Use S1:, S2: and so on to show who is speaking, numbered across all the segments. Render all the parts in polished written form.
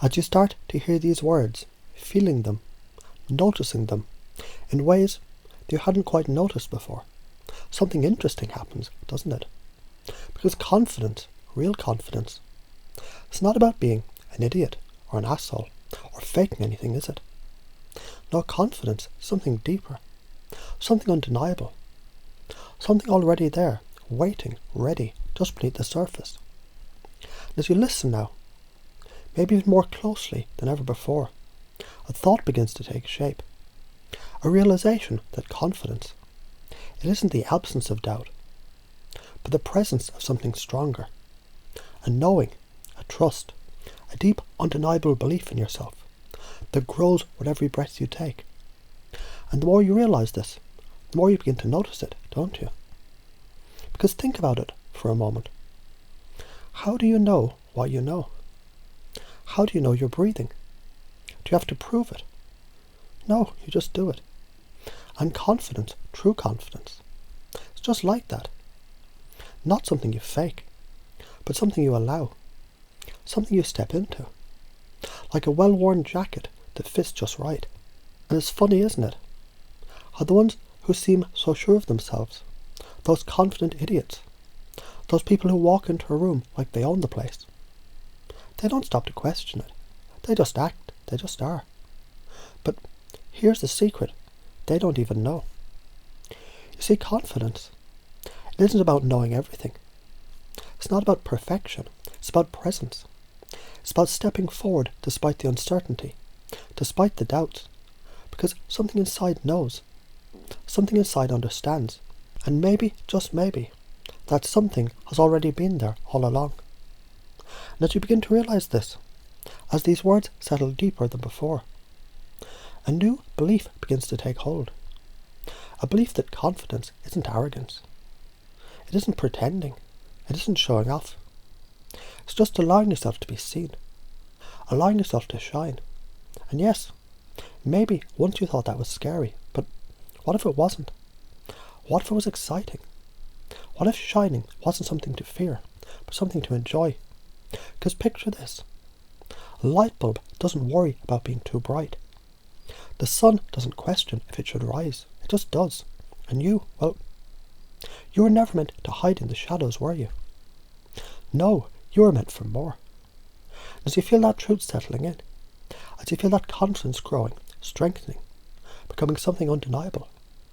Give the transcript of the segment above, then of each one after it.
S1: As you start to hear these words, feeling them, noticing them, in ways that you hadn't quite noticed before, something interesting happens, doesn't it? Because confidence, real confidence, it's not about being an idiot or an asshole or faking anything, is it? No, confidence is something deeper, something undeniable, something already there, waiting, ready, just beneath the surface. And as you listen now, maybe even more closely than ever before, a thought begins to take shape, a realization that confidence, it isn't the absence of doubt, but the presence of something stronger, a knowing, a trust, a deep, undeniable belief in yourself that grows with every breath you take. And the more you realize this, the more you begin to notice it, don't you? Because think about it for a moment. How do you know what you know? How do you know you're breathing? Do you have to prove it? No, you just do it. And confidence, true confidence, it's just like that. Not something you fake, but something you allow, something you step into, like a well-worn jacket that fits just right. And it's funny, isn't it? How the ones who seem so sure of themselves, those confident idiots, those people who walk into a room like they own the place, they don't stop to question it. They just act. They just are. But here's the secret. They don't even know. You see, confidence, it isn't about knowing everything. It's not about perfection. It's about presence. It's about stepping forward despite the uncertainty, despite the doubts, because something inside knows, something inside understands, and maybe, just maybe, that something has already been there all along. And as you begin to realize this, as these words settle deeper than before, a new belief begins to take hold. A belief that confidence isn't arrogance. It isn't pretending. It isn't showing off. It's just allowing yourself to be seen. Allowing yourself to shine. And yes, maybe once you thought that was scary, but what if it wasn't? What if it was exciting? What if shining wasn't something to fear, but something to enjoy? Because picture this. A light bulb doesn't worry about being too bright. The sun doesn't question if it should rise. It just does. And you, well, you were never meant to hide in the shadows, were you? No, you were meant for more. As you feel that truth settling in, as you feel that confidence growing, strengthening, becoming something undeniable,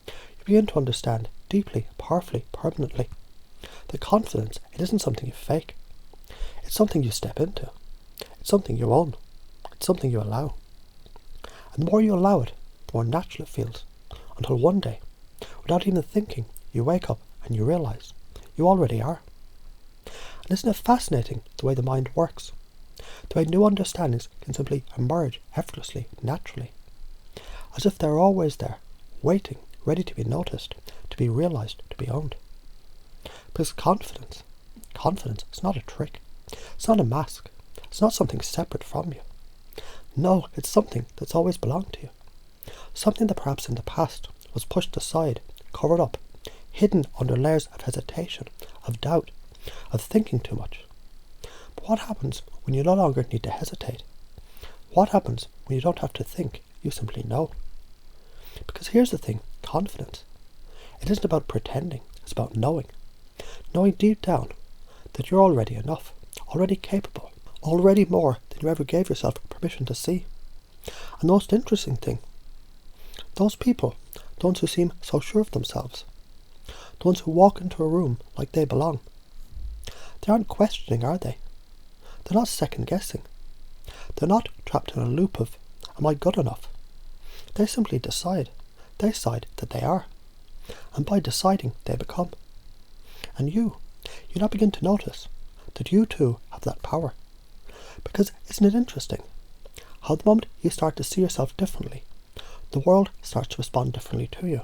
S1: you begin to understand deeply, powerfully, permanently, that confidence, it isn't something you fake. It's something you step into. It's something you own. It's something you allow. And the more you allow it, the more natural it feels, until one day, without even thinking, you wake up and you realize you already are. And isn't it fascinating the way the mind works? The way new understandings can simply emerge effortlessly, naturally, as if they're always there, waiting, ready to be noticed, to be realized, to be owned. Because confidence is not a trick. It's not a mask. It's not something separate from you. No, it's something that's always belonged to you. Something that perhaps in the past was pushed aside, covered up, hidden under layers of hesitation, of doubt, of thinking too much. But what happens when you no longer need to hesitate? What happens when you don't have to think? You simply know. Because here's the thing, confidence. It isn't about pretending, it's about knowing. Knowing deep down that you're already enough, already capable, already more than you ever gave yourself permission to see. And the most interesting thing, those people, the ones who seem so sure of themselves, the ones who walk into a room like they belong, they aren't questioning, are they? They're not second guessing. They're not trapped in a loop of, am I good enough? They simply decide. They decide that they are. And by deciding, they become. And you now begin to notice that you too have that power. Because isn't it interesting how the moment you start to see yourself differently, the world starts to respond differently to you.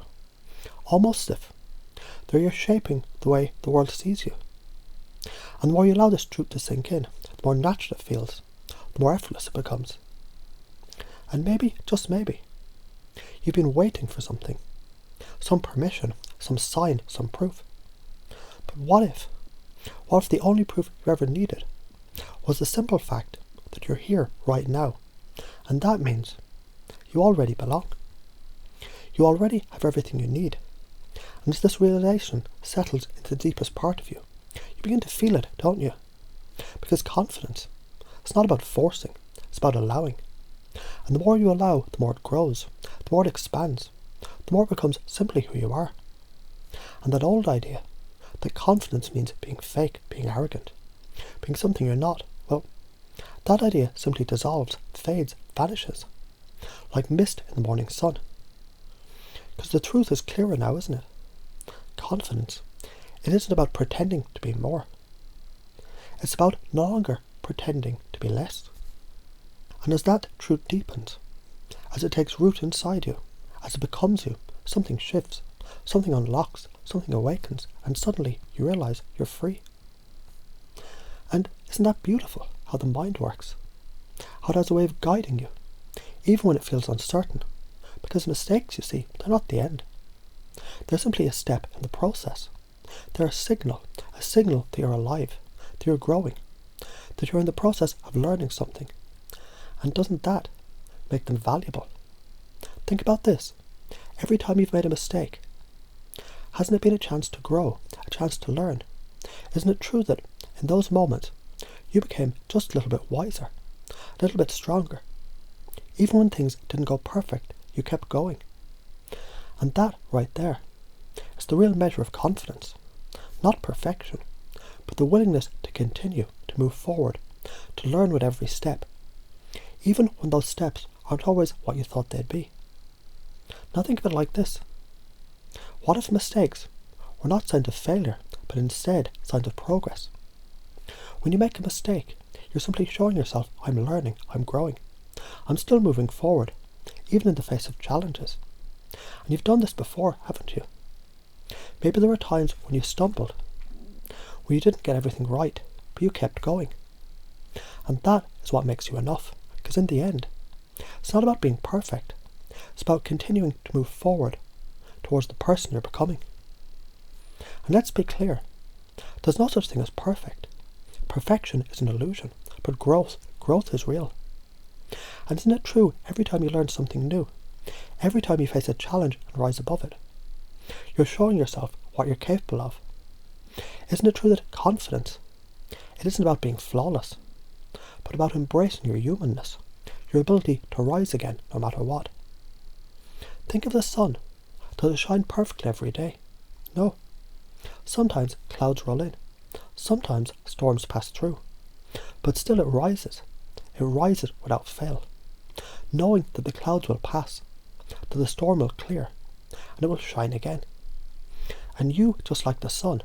S1: Almost as if you're shaping the way the world sees you. And the more you allow this truth to sink in, the more natural it feels, the more effortless it becomes. And maybe, just maybe, you've been waiting for something, some permission, some sign, some proof. But what if the only proof you ever needed was the simple fact that you're here right now, and that means you already belong. You already have everything you need, and as this realization settles into the deepest part of you, you begin to feel it, don't you? Because confidence, it's not about forcing, it's about allowing. And the more you allow, the more it grows, the more it expands, the more it becomes simply who you are. And that old idea that confidence means being fake, being arrogant, being something you're not, well, that idea simply dissolves, fades, vanishes, like mist in the morning sun. Because the truth is clearer now, isn't it? Confidence, it isn't about pretending to be more. It's about no longer pretending to be less. And as that truth deepens, as it takes root inside you, as it becomes you, something shifts, something unlocks, something awakens, and suddenly you realize you're free. And isn't that beautiful, how the mind works? How it has a way of guiding you, even when it feels uncertain. Because mistakes, you see, they're not the end. They're simply a step in the process. They're a signal that you're alive, that you're growing, that you're in the process of learning something. And doesn't that make them valuable? Think about this. Every time you've made a mistake, hasn't it been a chance to grow, a chance to learn? Isn't it true that in those moments you became just a little bit wiser, a little bit stronger? Even when things didn't go perfect, you kept going. And that right there is the real measure of confidence. Not perfection, but the willingness to continue, to move forward, to learn with every step, even when those steps aren't always what you thought they'd be. Now think of it like this. What if mistakes were not signs of failure, but instead signs of progress? When you make a mistake, you're simply showing yourself, I'm learning, I'm growing, I'm still moving forward, even in the face of challenges. And you've done this before, haven't you? Maybe there were times when you stumbled, when you didn't get everything right, but you kept going. And that is what makes you enough, because in the end, it's not about being perfect, it's about continuing to move forward towards the person you're becoming. And let's be clear, there's no such thing as perfect. Perfection is an illusion, but growth is real. And isn't it true every time you learn something new, every time you face a challenge and rise above it, you're showing yourself what you're capable of? Isn't it true that confidence, it isn't about being flawless, but about embracing your humanness, your ability to rise again no matter what? Think of the sun. Does it shine perfectly every day? No. Sometimes clouds roll in. Sometimes storms pass through. But still it rises. It rises without fail, knowing that the clouds will pass, that the storm will clear, and it will shine again. And you, just like the sun,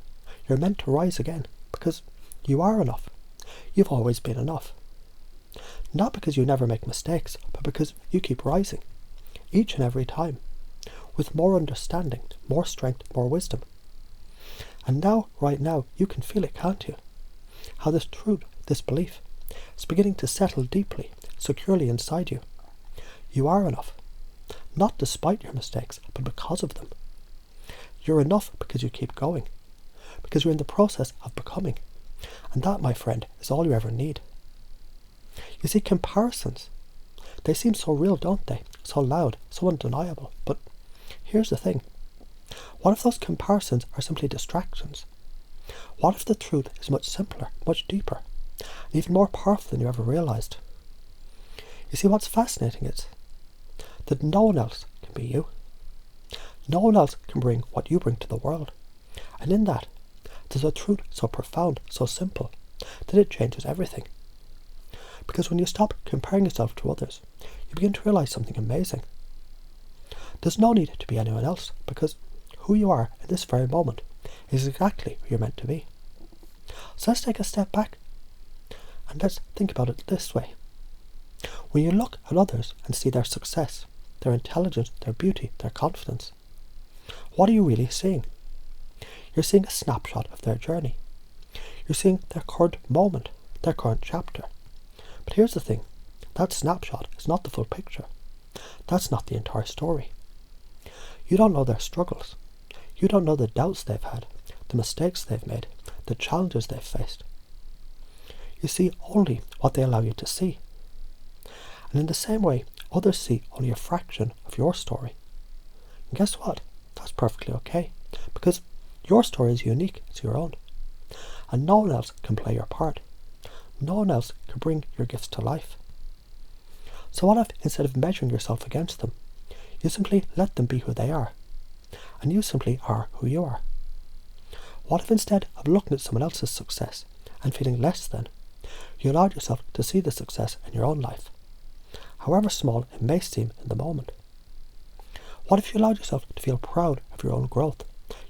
S1: you're meant to rise again, because you are enough. You've always been enough. Not because you never make mistakes, but because you keep rising, each and every time, with more understanding, more strength, more wisdom. And now, right now, you can feel it, can't you? How this truth, this belief, is beginning to settle deeply, securely inside you. You are enough, not despite your mistakes, but because of them. You're enough because you keep going, because you're in the process of becoming. And that, my friend, is all you ever need. You see, comparisons, they seem so real, don't they? So loud, so undeniable. But here's the thing. What if those comparisons are simply distractions? What if the truth is much simpler, much deeper, and even more powerful than you ever realized? You see, what's fascinating is that no one else can be you. No one else can bring what you bring to the world. And in that, there's a truth so profound, so simple, that it changes everything. Because when you stop comparing yourself to others, you begin to realize something amazing. There's no need to be anyone else, because who you are in this very moment is exactly who you're meant to be. So let's take a step back and let's think about it this way. When you look at others and see their success, their intelligence, their beauty, their confidence, what are you really seeing? You're seeing a snapshot of their journey. You're seeing their current moment, their current chapter. But here's the thing, that snapshot is not the full picture. That's not the entire story. You don't know their struggles. You don't know the doubts they've had, the mistakes they've made, the challenges they've faced. You You see only what they allow you to see. And in the same way, others see only a fraction of your story. And guess what? That's perfectly okay, because your story is unique to your own. And no one else can play your part. No one else can bring your gifts to life. So what if, instead of measuring yourself against them, you simply let them be who they are, and you simply are who you are? What if, instead of looking at someone else's success and feeling less than, you allowed yourself to see the success in your own life, however small it may seem in the moment? What if you allowed yourself to feel proud of your own growth,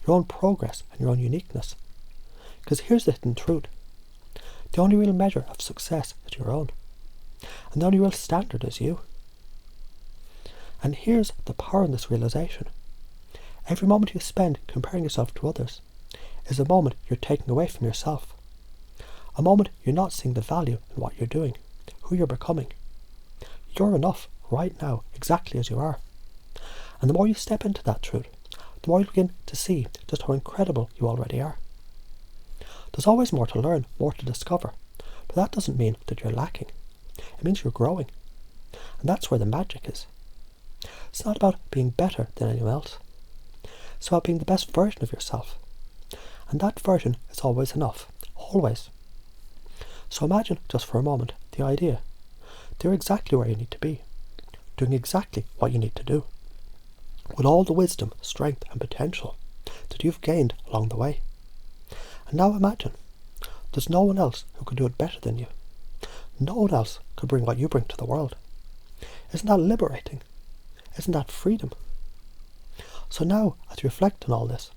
S1: your own progress, and your own uniqueness? Because here's the hidden truth. The only real measure of success is your own, and the only real standard is you. And here's the power in this realization. Every moment you spend comparing yourself to others is a moment you're taking away from yourself. A moment you're not seeing the value in what you're doing, who you're becoming. You're enough right now, exactly as you are. And the more you step into that truth, the more you begin to see just how incredible you already are. There's always more to learn, more to discover, but that doesn't mean that you're lacking. It means you're growing. And that's where the magic is. It's not about being better than anyone else. It's about being the best version of yourself. And that version is always enough. Always. So imagine, just for a moment, the idea that you're exactly where you need to be, doing exactly what you need to do, with all the wisdom, strength and potential that you've gained along the way. And now imagine, there's no one else who could do it better than you. No one else could bring what you bring to the world. Isn't that liberating? Isn't that freedom? So now, as you reflect on all this,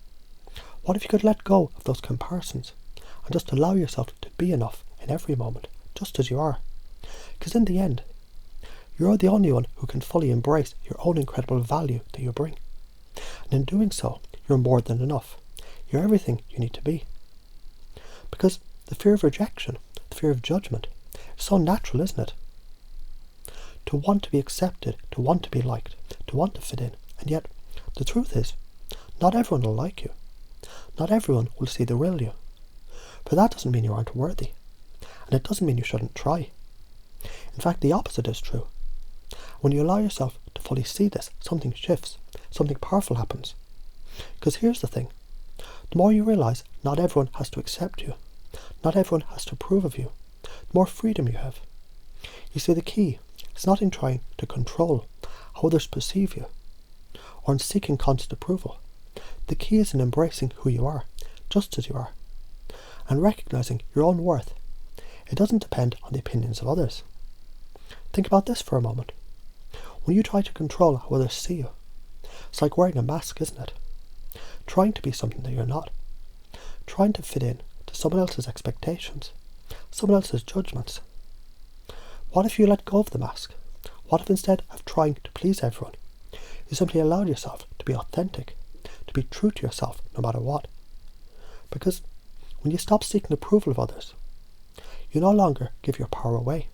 S1: what if you could let go of those comparisons and just allow yourself to be enough in every moment, just as you are? Because in the end, you're the only one who can fully embrace your own incredible value that you bring. And in doing so, you're more than enough. You're everything you need to be. Because the fear of rejection, the fear of judgment, is so natural, isn't it? To want to be accepted, to want to be liked, to want to fit in. And yet, the truth is, not everyone will like you. Not everyone will see the real you. But that doesn't mean you aren't worthy. And it doesn't mean you shouldn't try. In fact, the opposite is true. When you allow yourself to fully see this, something shifts, something powerful happens. Because here's the thing. The more you realise not everyone has to accept you, not everyone has to approve of you, the more freedom you have. You see, the key is not in trying to control how others perceive you, or in seeking constant approval. The key is in embracing who you are, just as you are, and recognising your own worth. It doesn't depend on the opinions of others. Think about this for a moment. When you try to control how others see you, it's like wearing a mask, isn't it? Trying to be something that you're not. Trying to fit in to someone else's expectations, someone else's judgments. What if you let go of the mask? What if, instead of trying to please everyone, you simply allowed yourself to be authentic, to be true to yourself no matter what? Because when you stop seeking approval of others, you no longer give your power away.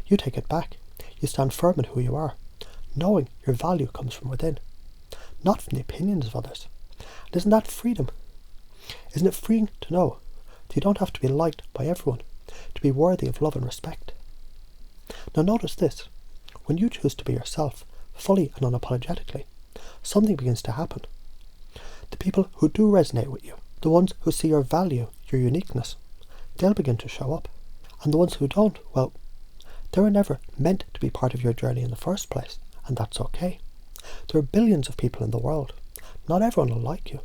S1: You take it back. You stand firm in who you are, knowing your value comes from within, not from the opinions of others. And isn't that freedom? Isn't it freeing to know that you don't have to be liked by everyone to be worthy of love and respect? Now notice this. When you choose to be yourself, fully and unapologetically, something begins to happen. The people who do resonate with you, the ones who see your value, your uniqueness, they'll begin to show up. And the ones who don't, well, they were never meant to be part of your journey in the first place, and that's okay. There are billions of people in the world. Not everyone will like you.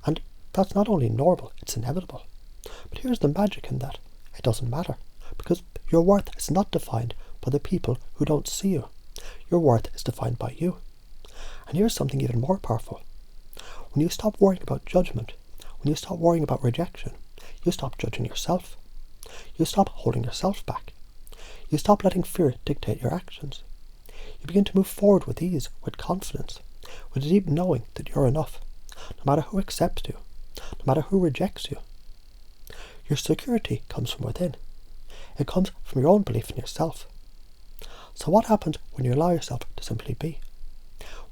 S1: And that's not only normal, it's inevitable. But here's the magic in that. It doesn't matter, because your worth is not defined by the people who don't see you. Your worth is defined by you. And here's something even more powerful. When you stop worrying about judgment, when you stop worrying about rejection, you stop judging yourself. You stop holding yourself back. You stop letting fear dictate your actions. You begin to move forward with ease, with confidence, with a deep knowing that you're enough, no matter who accepts you, no matter who rejects you. Your security comes from within. It comes from your own belief in yourself. So what happens when you allow yourself to simply be?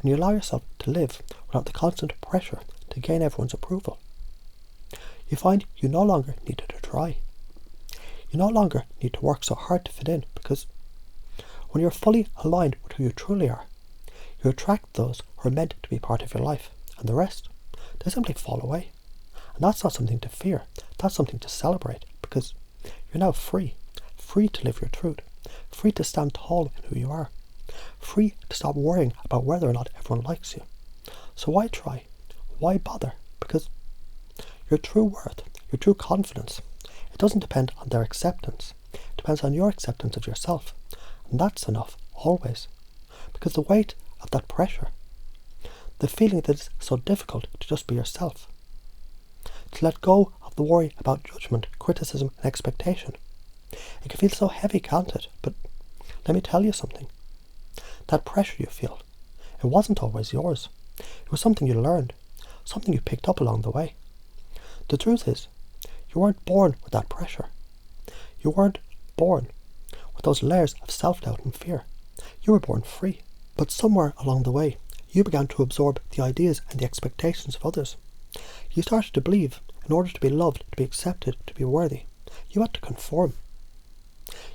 S1: When you allow yourself to live without the constant pressure to gain everyone's approval? You find you no longer need to try. You no longer need to work so hard to fit in, because when you're fully aligned with who you truly are, you attract those who are meant to be part of your life, and the rest, they simply fall away. And that's not something to fear, that's something to celebrate, because you're now free to live your truth, free to stand tall in who you are, free to stop worrying about whether or not everyone likes you. So why try? Why bother? Because your true worth, your true confidence, it doesn't depend on their acceptance. It depends on your acceptance of yourself. And that's enough, always. Because the weight of that pressure, the feeling that it's so difficult to just be yourself, to let go of the worry about judgment, criticism and expectation, it can feel so heavy, can't it? But let me tell you something. That pressure you feel, it wasn't always yours. It was something you learned, something you picked up along the way. The truth is, you weren't born with that pressure. You weren't born with those layers of self-doubt and fear. You were born free. But somewhere along the way, you began to absorb the ideas and the expectations of others. You started to believe, in order to be loved, to be accepted, to be worthy, you had to conform.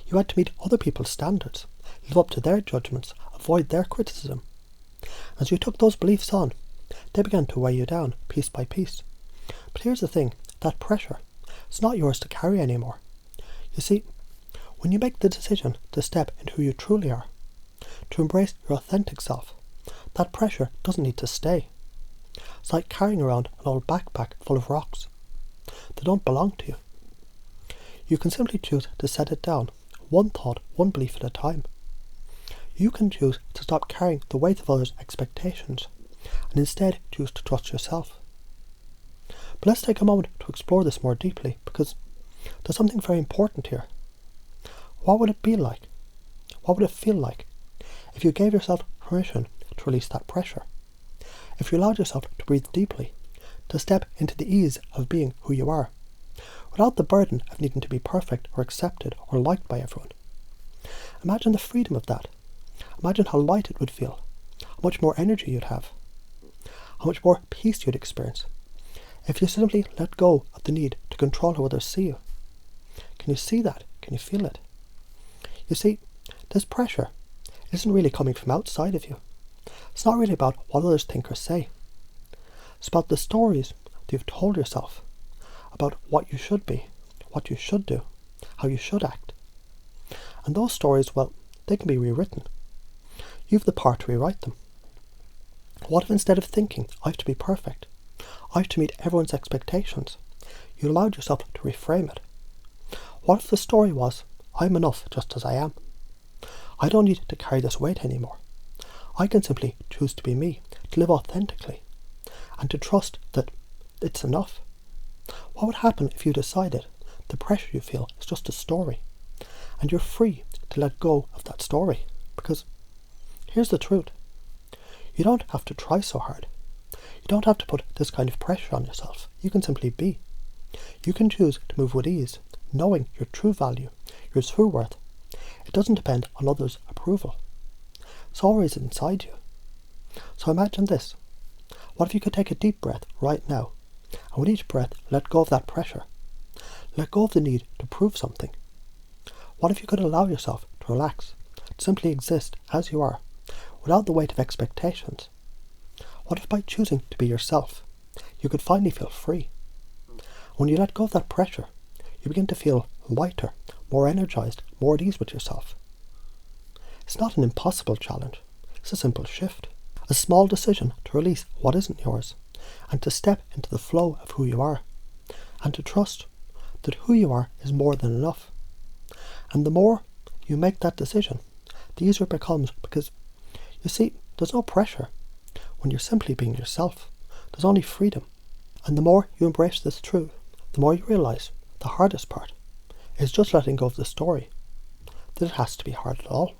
S1: You had to meet other people's standards, live up to their judgments, avoid their criticism. As you took those beliefs on, they began to weigh you down, piece by piece. But here's the thing, that pressure, it's not yours to carry anymore. You see, when you make the decision to step into who you truly are, to embrace your authentic self, that pressure doesn't need to stay. It's like carrying around an old backpack full of rocks. They don't belong to you. You can simply choose to set it down, one thought, one belief at a time. You can choose to stop carrying the weight of others' expectations and instead choose to trust yourself. But let's take a moment to explore this more deeply, because there's something very important here. What would it be like? What would it feel like if you gave yourself permission to release that pressure? If you allowed yourself to breathe deeply, to step into the ease of being who you are, without the burden of needing to be perfect or accepted or liked by everyone. Imagine the freedom of that. Imagine how light it would feel, how much more energy you'd have, how much more peace you'd experience if you simply let go of the need to control how others see you. Can you see that? Can you feel it? You see, this pressure isn't really coming from outside of you. It's not really about what others think or say. It's about the stories that you've told yourself about what you should be, what you should do, how you should act. And those stories, well, they can be rewritten. You've the power to rewrite them. What if instead of thinking, I have to be perfect, I have to meet everyone's expectations, you allowed yourself to reframe it? What if the story was, I'm enough just as I am. I don't need to carry this weight anymore. I can simply choose to be me, to live authentically, and to trust that it's enough. What would happen if you decided the pressure you feel is just a story, and you're free to let go of that story? Because here's the truth. You don't have to try so hard. You don't have to put this kind of pressure on yourself. You can simply be. You can choose to move with ease, knowing your true value, your true worth. It doesn't depend on others' approval. It's always inside you. So imagine this. What if you could take a deep breath right now, and with each breath let go of that pressure? Let go of the need to prove something. What if you could allow yourself to relax, to simply exist as you are, without the weight of expectations? What if by choosing to be yourself, you could finally feel free? When you let go of that pressure, you begin to feel lighter, more energized, more at ease with yourself. It's not an impossible challenge. It's a simple shift. A small decision to release what isn't yours and to step into the flow of who you are, and to trust that who you are is more than enough. And the more you make that decision, the easier it becomes, because you see, there's no pressure when you're simply being yourself. There's only freedom. And the more you embrace this truth, the more you realize the hardest part is just letting go of the story, that it has to be hard at all.